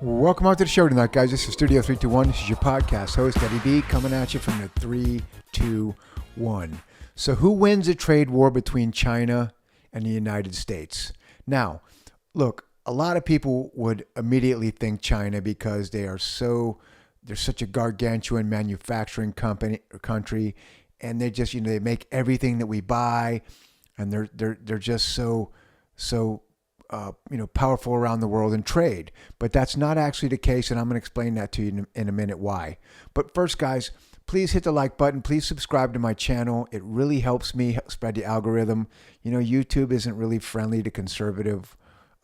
Welcome out to the show tonight, guys. This is Studio 321. This is your podcast host, Eddie B, coming at you from the 321. So who wins a trade war between China and the United States? Now, look, a lot of people would immediately think China because they're such a gargantuan manufacturing country, and they just, they make everything that we buy, and they're just so powerful around the world in trade. But that's not actually the case, and I'm going to explain that to you in a minute why. But first, guys, please hit the like button. Please subscribe to my channel. It really helps me spread the algorithm. YouTube isn't really friendly to conservative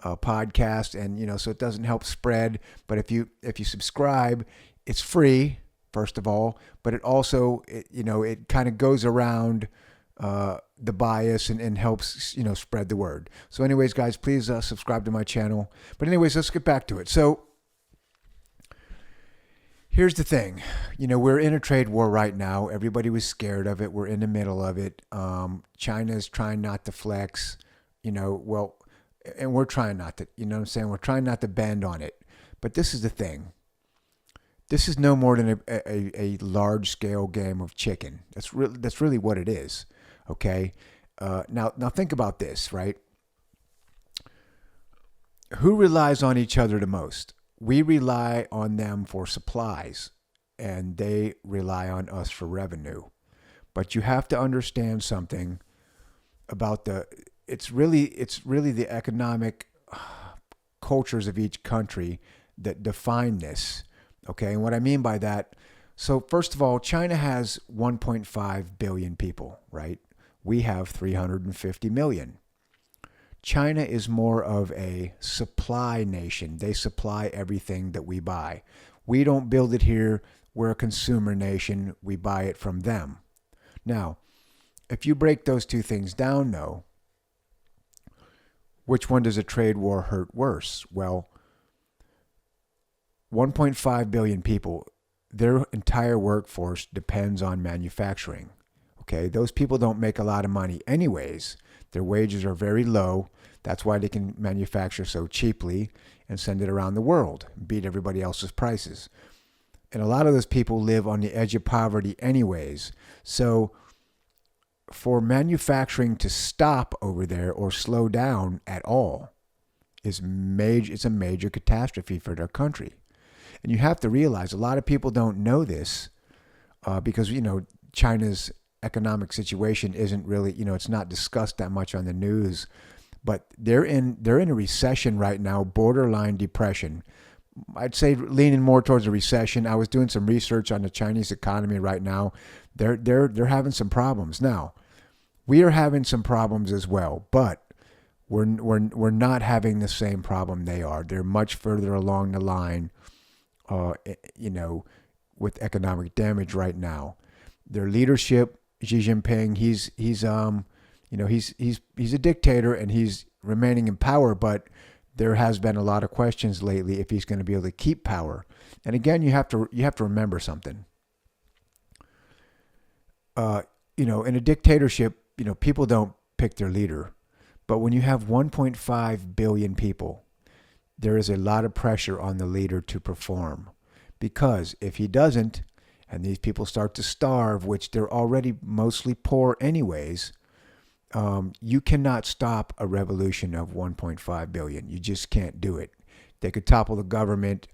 podcast, and so it doesn't help spread. But if you subscribe, it's free, first of all, but it also it kind of goes around the bias and helps spread the word. So anyways, guys, please subscribe to my channel. But anyways, let's get back to it. So here's the thing. We're in a trade war right now. Everybody was scared of it. We're in the middle of it. China's trying not to flex, and we're trying not to, we're trying not to bend on it. But this is the thing. This is no more than a large scale game of chicken. That's really what it is. Okay. Now think about this, right? Who relies on each other the most? We rely on them for supplies, and they rely on us for revenue. But you have to understand something about it's really the economic cultures of each country that define this. Okay. And what I mean by that, so first of all, China has 1.5 billion people, right? We have 350 million. China is more of a supply nation. They supply everything that we buy. We don't build it here. We're a consumer nation. We buy it from them. Now, if you break those two things down, though, which one does a trade war hurt worse? Well, 1.5 billion people, their entire workforce depends on manufacturing. Okay, those people don't make a lot of money anyways. Their wages are very low. That's why they can manufacture so cheaply and send it around the world, beat everybody else's prices. And a lot of those people live on the edge of poverty anyways. So for manufacturing to stop over there or slow down at all it's a major catastrophe for their country. And you have to realize a lot of people don't know this because, China's economic situation isn't really, it's not discussed that much on the news, but they're in a recession right now, borderline depression. I'd say leaning more towards a recession. I was doing some research on the Chinese economy right now. They're having some problems. Now, we are having some problems as well, but we're not having the same problem they are. They're much further along the line, with economic damage right now. Their leadership, Xi Jinping, he's a dictator and he's remaining in power, but there has been a lot of questions lately if he's going to be able to keep power. And again, you have to remember something. In a dictatorship, people don't pick their leader, but when you have 1.5 billion people, there is a lot of pressure on the leader to perform, because if he doesn't, and these people start to starve, which they're already mostly poor anyways, you cannot stop a revolution of 1.5 billion. You just can't do it. They could topple the government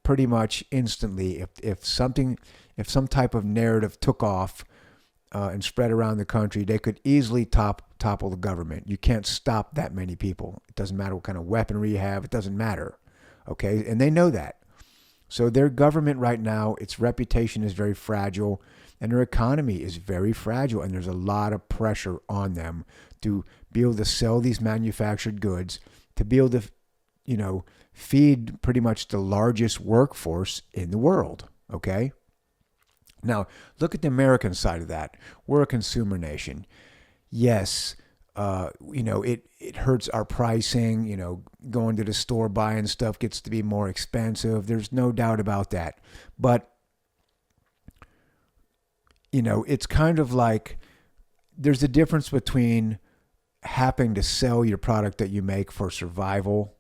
pretty much instantly if some type of narrative took off and spread around the country. They could easily topple the government. You can't stop that many people. It doesn't matter what kind of weaponry you have. It doesn't matter. Okay, and they know that. So their government right now, its reputation is very fragile, and their economy is very fragile, and there's a lot of pressure on them to be able to sell these manufactured goods, to be able to, feed pretty much the largest workforce in the world, okay? Now, look at the American side of that. We're a consumer nation. Yes, it hurts our pricing, going to the store buying stuff gets to be more expensive. There's no doubt about that. But, it's kind of like there's a difference between having to sell your product that you make for survival,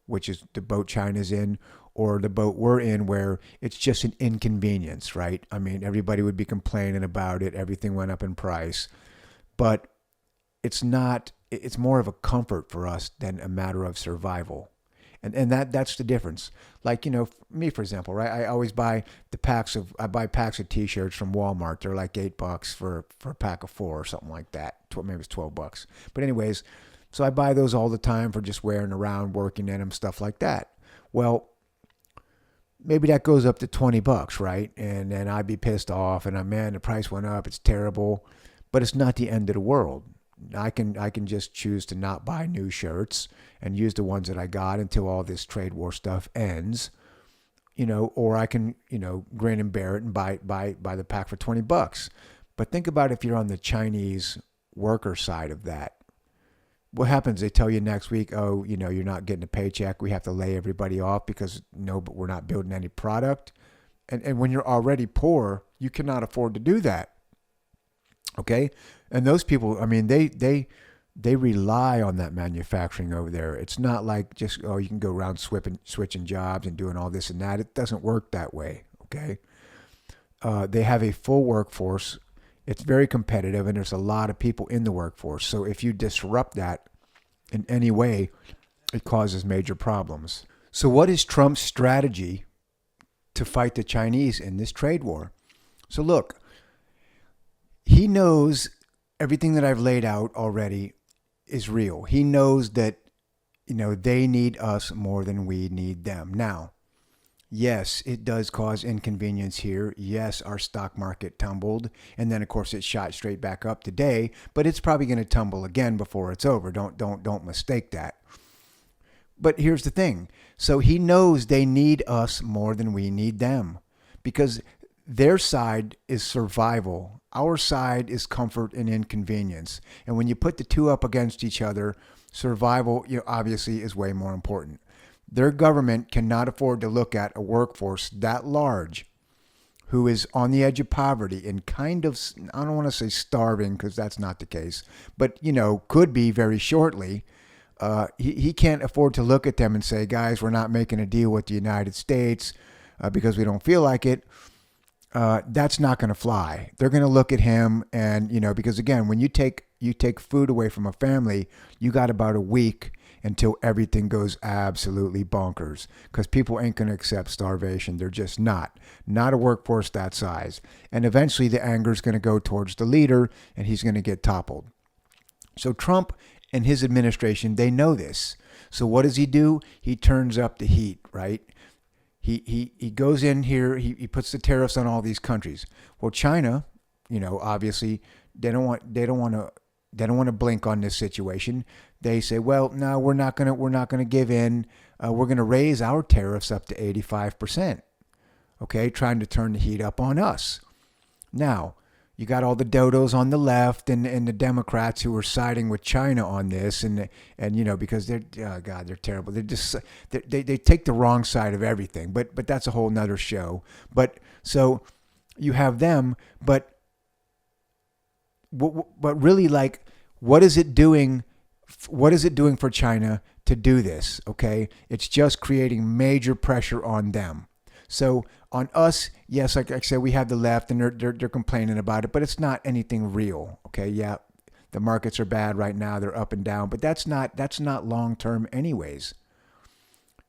which is the boat China's in, or the boat we're in where it's just an inconvenience, right? I mean, everybody would be complaining about it. Everything went up in price, but it's not, it's more of a comfort for us than a matter of survival. And that's the difference. Like, me, for example, right? I always buy I buy packs of t-shirts from Walmart. They're like $8 for a pack of 4 or something like that. Maybe it's $12. But anyways, so I buy those all the time for just wearing around, working in them, stuff like that. Well, maybe that goes up to $20, right? And then I'd be pissed off and man, the price went up. It's terrible, but it's not the end of the world. I can just choose to not buy new shirts and use the ones that I got until all this trade war stuff ends, or I can, grin and bear it and buy the pack for $20. But think about if you're on the Chinese worker side of that. What happens? They tell you next week, oh, you're not getting a paycheck. We have to lay everybody off because but we're not building any product. And when you're already poor, you cannot afford to do that. Okay. And those people, I mean, they rely on that manufacturing over there. It's not like just, you can go around switching jobs and doing all this and that. It doesn't work that way. Okay. They have a full workforce. It's very competitive and there's a lot of people in the workforce. So if you disrupt that in any way, it causes major problems. So what is Trump's strategy to fight the Chinese in this trade war? So look, he knows everything that I've laid out already is real. He knows that, they need us more than we need them. Now, yes, it does cause inconvenience here. Yes, our stock market tumbled. And then, of course, it shot straight back up today. But it's probably going to tumble again before it's over. Don't mistake that. But here's the thing. So he knows they need us more than we need them. Because their side is survival. Our side is comfort and inconvenience. And when you put the two up against each other, survival, obviously is way more important. Their government cannot afford to look at a workforce that large who is on the edge of poverty and kind of, I don't want to say starving because that's not the case, but, could be very shortly. He can't afford to look at them and say, guys, we're not making a deal with the United States because we don't feel like it. That's not going to fly. They're going to look at him and, because again, when you take food away from a family, you got about a week until everything goes absolutely bonkers because people ain't going to accept starvation. They're just not a workforce that size. And eventually the anger is going to go towards the leader and he's going to get toppled. So Trump and his administration, they know this. So what does he do? He turns up the heat, right? He goes in here, he puts the tariffs on all these countries. Well, China, obviously they don't want to blink on this situation. They say, well, no, we're not gonna give in. We're gonna raise our tariffs up to 85%. Okay, trying to turn the heat up on us. Now, you got all the dodos on the left and the Democrats who are siding with China on this, and because they're they're terrible. They're just they take the wrong side of everything. But that's a whole nother show. But so you have them, but really, like, what is it doing? What is it doing for China to do this? Okay, it's just creating major pressure on them. So on us, yes, like I said, we have the left and they're complaining about it, but it's not anything real. Okay, yeah, the markets are bad right now; they're up and down, but that's not long term, anyways.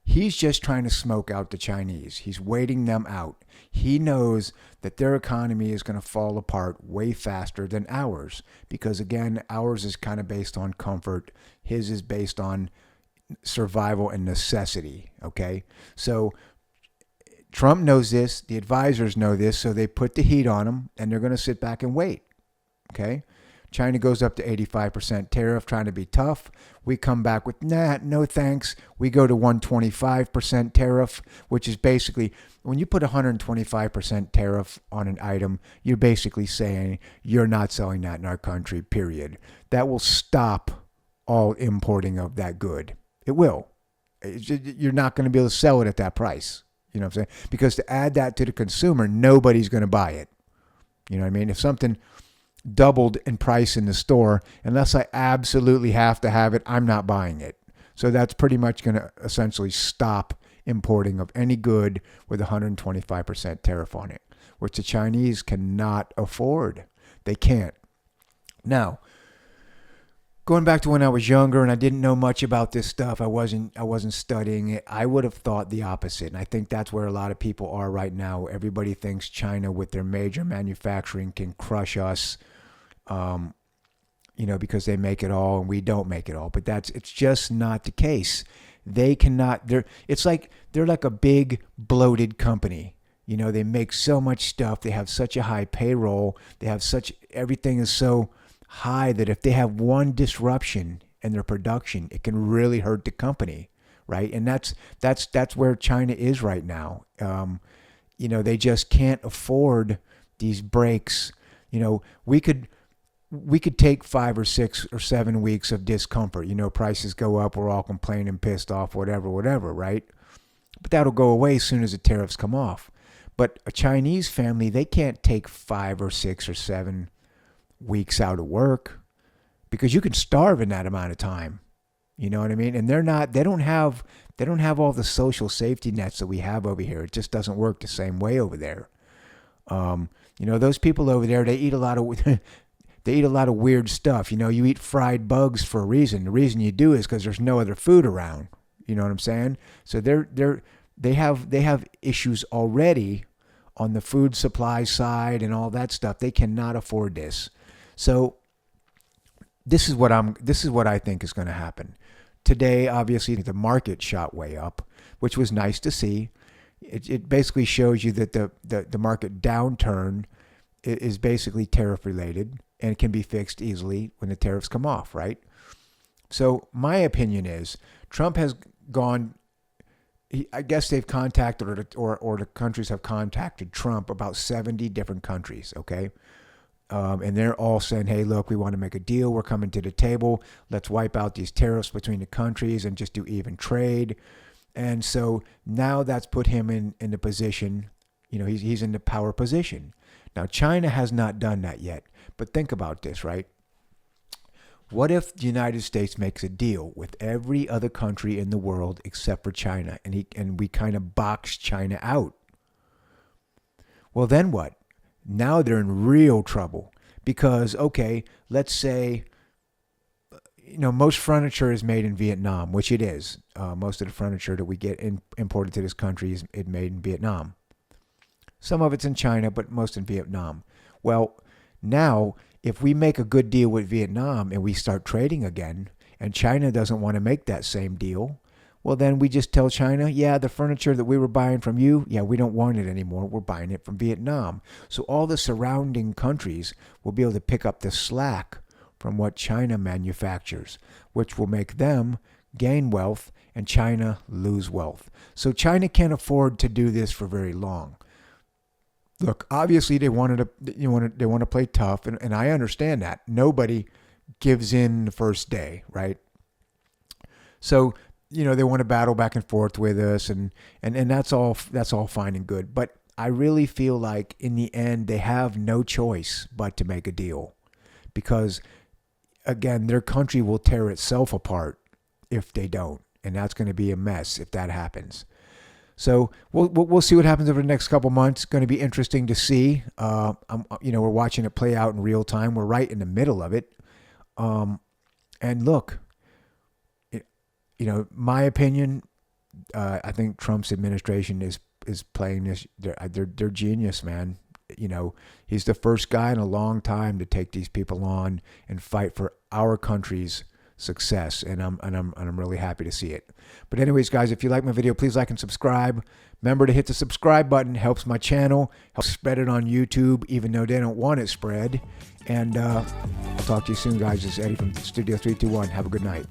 He's just trying to smoke out the Chinese. He's waiting them out. He knows that their economy is going to fall apart way faster than ours because, again, ours is kind of based on comfort. His is based on survival and necessity. Okay, so Trump knows this, the advisors know this, so they put the heat on him and they're going to sit back and wait. Okay? China goes up to 85% tariff, trying to be tough. We come back with, no thanks. We go to 125% tariff, which is basically, when you put 125% tariff on an item, you're basically saying you're not selling that in our country, period. That will stop all importing of that good. It will. You're not going to be able to sell it at that price. You know what I'm saying? Because to add that to the consumer, nobody's going to buy it. You know what I mean? If something doubled in price in the store, unless I absolutely have to have it, I'm not buying it. So that's pretty much going to essentially stop importing of any good with 125% tariff on it, which the Chinese cannot afford. They can't. Now, going back to when I was younger and I didn't know much about this stuff, I wasn't studying it, I would have thought the opposite. And I think that's where a lot of people are right now. Everybody thinks China with their major manufacturing can crush us, because they make it all and we don't make it all. But it's just not the case. They cannot, they're like a big bloated company. They make so much stuff. They have such a high payroll. Everything is so high that if they have one disruption in their production, it can really hurt the company, right? And that's where China is right now. They just can't afford these breaks. We could take 5 or 6 or 7 weeks of discomfort. Prices go up, we're all complaining, pissed off, whatever, right? But that'll go away as soon as the tariffs come off. But a Chinese family, they can't take 5 or 6 or 7 weeks out of work, because you can starve in that amount of time. You know what I mean? And they don't have all the social safety nets that we have over here. It just doesn't work the same way over there. Those people over there, they eat a lot of weird stuff. You eat fried bugs for a reason. The reason you do is because there's no other food around. You know what I'm saying? So they have issues already on the food supply side and all that stuff. They cannot afford this. So this is what I think is going to happen. Today, obviously, the market shot way up, which was nice to see. It basically shows you that the market downturn is basically tariff related and can be fixed easily when the tariffs come off, right? So my opinion is Trump has gone, I guess they've contacted or the countries have contacted Trump, about 70 different countries, okay? And they're all saying, hey, look, we want to make a deal. We're coming to the table. Let's wipe out these tariffs between the countries and just do even trade. And so now that's put him in the position, he's in the power position. Now, China has not done that yet. But think about this, right? What if the United States makes a deal with every other country in the world except for China, and we kind of box China out? Well, then what? Now they're in real trouble because, okay, let's say, most furniture is made in Vietnam, which it is. Most of the furniture that we get imported to this country is made in Vietnam. Some of it's in China, but most in Vietnam. Well, now, if we make a good deal with Vietnam and we start trading again, and China doesn't want to make that same deal, well, then we just tell China, yeah, the furniture that we were buying from you, yeah, we don't want it anymore. We're buying it from Vietnam. So all the surrounding countries will be able to pick up the slack from what China manufactures, which will make them gain wealth and China lose wealth. So China can't afford to do this for very long. Look, obviously they want to play tough, and I understand that. Nobody gives in the first day, right? So, they want to battle back and forth with us, and that's all fine and good. But I really feel like in the end they have no choice but to make a deal, because again, their country will tear itself apart if they don't, and that's going to be a mess if that happens. So we'll see what happens over the next couple months. It's going to be interesting to see. We're watching it play out in real time. We're right in the middle of it. And look, my opinion, I think Trump's administration is playing this. They're genius, man. He's the first guy in a long time to take these people on and fight for our country's success, and I'm really happy to see it. But anyways, guys, if you like my video, please like and subscribe. Remember to hit the subscribe button. Helps my channel, helps spread it on YouTube, even though they don't want it spread. And I'll talk to you soon, guys. This is Eddie from Studio 321. Have a good night.